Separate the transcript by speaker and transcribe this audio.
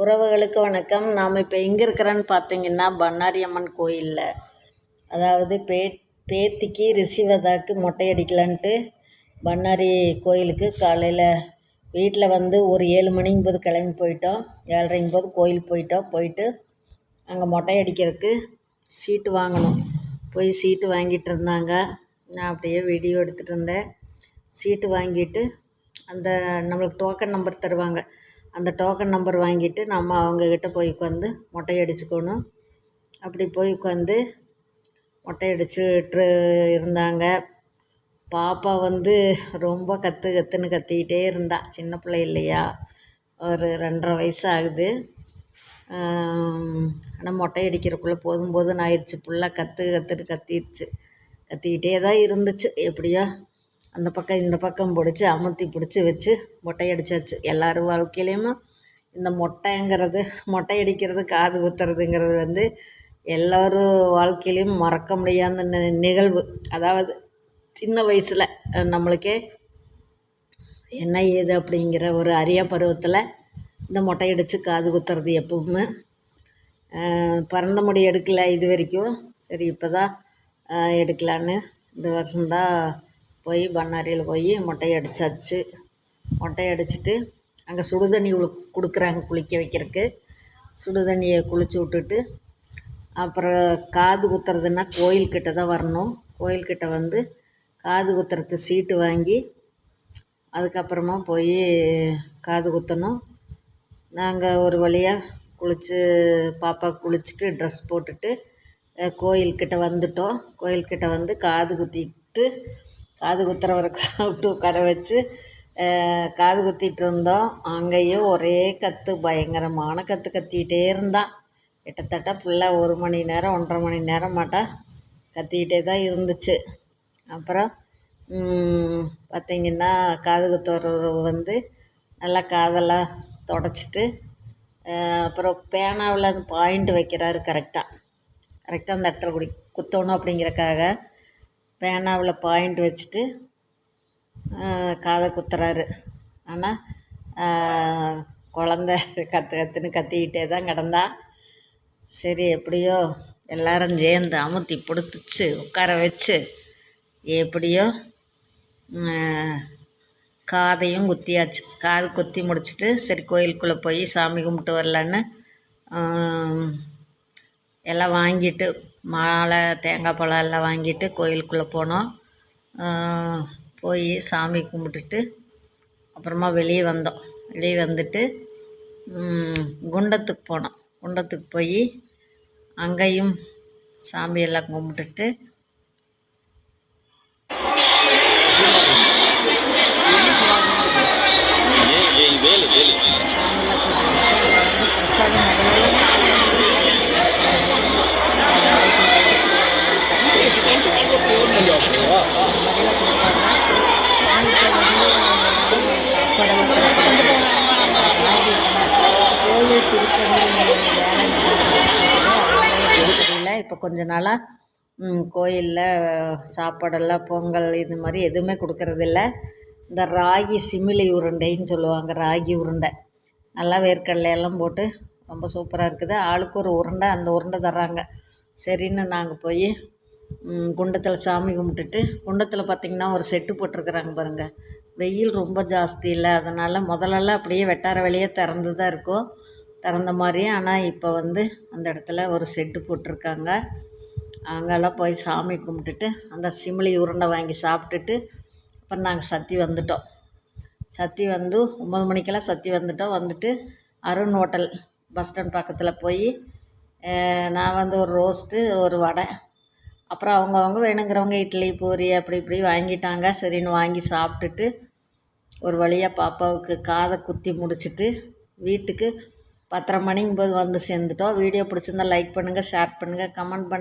Speaker 1: உறவுகளுக்கு வணக்கம். நாம் இப்போ எங்கே இருக்கிறோன்னு பார்த்தீங்கன்னா பண்ணாரி அம்மன் கோயிலில், அதாவது பேத்திக்கு ரிஷிவதாக்கு மொட்டை அடிக்கலான்ட்டு பண்ணாரி கோயிலுக்கு காலையில் வீட்டில் வந்து ஒரு 7 மணிங்கும் போது கிளம்பி போயிட்டோம். 7:30 போது கோயிலுக்கு போயிட்டு அங்கே மொட்டை அடிக்கிறதுக்கு சீட்டு வாங்கணும். போய் சீட்டு வாங்கிட்டு இருந்தாங்க. நான் அப்படியே வீடியோ எடுத்துகிட்டு இருந்தேன். சீட்டு வாங்கிட்டு அந்த நம்மளுக்கு டோக்கன் நம்பர் தருவாங்க. அந்த டோக்கன் நம்பர் வாங்கிட்டு நம்ம அவங்கக்கிட்ட போய் உட்காந்து மொட்டை அடிச்சுக்கணும். அப்படி போய் உட்காந்து மொட்டை அடிச்சுட்டு இருந்தாங்க. பாப்பா வந்து ரொம்ப கத்துன்னு கத்திக்கிட்டே இருந்தா. சின்ன பிள்ளை இல்லையா, ஒரு 2.5 வயசு ஆகுது. ஆனால் மொட்டை அடிக்கிறக்குள்ளே போதும் ஆயிடுச்சு. ஃபுல்லாக கத்துன்னு கத்திக்கிட்டே தான் இருந்துச்சு. எப்படியோ அந்த பக்கம் இந்த பக்கம் பிடிச்சி அமுத்தி பிடிச்சி வச்சு மொட்டை அடித்தாச்சு. எல்லோரும் வாழ்க்கையிலையும் இந்த மொட்டை அடிக்கிறது காது குத்துறதுங்கிறது வந்து எல்லோரும் வாழ்க்கையிலையும் மறக்க முடியாத நிகழ்வு. அதாவது சின்ன வயசில் நம்மளுக்கே என்ன ஏது அப்படிங்கிற ஒரு அரிய பருவத்தில் இந்த மொட்டை அடித்து காது குத்துறது எப்பவுமே பிறந்த முடி எடுக்கலை இது வரைக்கும். சரி இப்போ தான் எடுக்கலான்னு இந்த வருஷம்தான் போய் பண்ணாரியில் போய் மொட்டை அடித்தாச்சு. மொட்டை அடிச்சுட்டு அங்கே சுடுதண்ணி கொடுக்குறாங்க குளிக்க வைக்கிறதுக்கு. சுடுதண்ணியை குளிச்சு விட்டுட்டு அப்புறம் காது குத்துறதுன்னா கோயில்கிட்ட தான் வரணும். கோயில்கிட்ட வந்து காது குத்துறதுக்கு சீட்டு வாங்கி அதுக்கப்புறமா போய் காது குத்தணும். நாங்கள் ஒரு வழியாக பாப்பா குளிச்சுட்டு ட்ரெஸ் போட்டுட்டு கோயில்கிட்ட வந்துட்டோம். கோயில்கிட்ட வந்து காது குத்துறவரை கூப்பிட்டு உட்கார வச்சு காது குத்திட்டு இருந்தோம். அங்கேயும் ஒரே பயங்கரமான கத்திக்கிட்டே இருந்தான். கிட்டத்தட்ட பிள்ளை 1 மணி நேரம் 1.5 மணி நேரம் கத்திக்கிட்டே தான் இருந்துச்சு. அப்புறம் பார்த்திங்கன்னா காது குத்துறவர் வந்து நல்லா காதெல்லாம் தொடச்சிட்டு அப்புறம் பேனாவில் அந்த பாயிண்ட் வைக்கிறாரு. கரெக்டாக அந்த இடத்துல குத்தணும் அப்படிங்கிறக்காக பேனாவில் பாயிண்ட் வச்சுட்டு காதை குத்துறாரு. ஆனால் குழந்த கத்துன்னு கத்திக்கிட்டே தான் கிடந்தா. சரி எப்படியோ எல்லாரும் சேர்ந்து அமுத்தி பிடிச்சி உட்கார வச்சு எப்படியோ காதையும் குத்தியாச்சு. காது குத்தி முடிச்சுட்டு சரி கோயிலுக்குள்ளே போய் சாமி கும்பிட்டு வரலான்னு எல்லாம் வாங்கிட்டு மாலை தேங்காய் பழம் எல்லாம் வாங்கிட்டு கோயிலுக்குள்ளே போனோம். போய் சாமி கும்பிட்டுட்டு அப்புறமா வெளியே வந்துட்டு குண்டத்துக்கு போனோம். குண்டத்துக்கு போய் அங்கேயும் சாமியெல்லாம் கும்பிட்டுட்டு பிரசாதம் இப்போ கொஞ்ச நாளாக கோயிலில் சாப்பாடெல்லாம் பொங்கல் இது மாதிரி எதுவுமே கொடுக்கறதில்ல. இந்த ராகி சிமிலி உருண்டைன்னு சொல்லுவாங்க. ராகி உருண்டை நல்லா வேர்க்கடலையெல்லாம் போட்டு ரொம்ப சூப்பராக இருக்குது. ஆளுக்கு ஒரு உருண்டை, அந்த உருண்டை தர்றாங்க. சரின்னு நாங்கள் போய் குண்டத்தில் சாமி கும்பிட்டுட்டு குண்டத்தில் பார்த்திங்கன்னா ஒரு செட்டு போட்டிருக்குறாங்க பாருங்கள். வெயில் ரொம்ப ஜாஸ்தி இல்லை, அதனால் முதலெல்லாம் அப்படியே வெட்டார வெளியே திறந்து தான் இருக்கும், திறந்த மாதிரி. ஆனால் இப்போ வந்து அந்த இடத்துல ஒரு செட்டு போட்டிருக்காங்க. அங்கெல்லாம் போய் சாமி கும்பிட்டுட்டு அந்த சிமிலி உருண்டை வாங்கி சாப்பிட்டுட்டு அப்புறம் நாங்கள் சத்தி வந்துட்டோம். சத்தி வந்து 9 மணிக்கெல்லாம் சத்தி வந்துட்டு அருண் ஹோட்டல் பஸ் ஸ்டாண்ட் பக்கத்தில் போய் நான் வந்து ஒரு ரோஸ்ட்டு ஒரு வடை, அப்புறம் அவங்கவுங்க வேணுங்கிறவங்க இட்லி பூரி அப்படி இப்படி வாங்கிட்டாங்க. சரின்னு வாங்கி சாப்பிட்டுட்டு ஒரு வழியாக பாப்பாவுக்கு காதை குத்தி முடிச்சுட்டு வீட்டுக்கு 10:30 மணிங்கும்போது வந்து சேர்ந்துட்டோம். வீடியோ பிடிச்சிருந்தா லைக் பண்ணுங்கள், ஷேர் பண்ணுங்கள், கமெண்ட் பண்ணுங்கள்.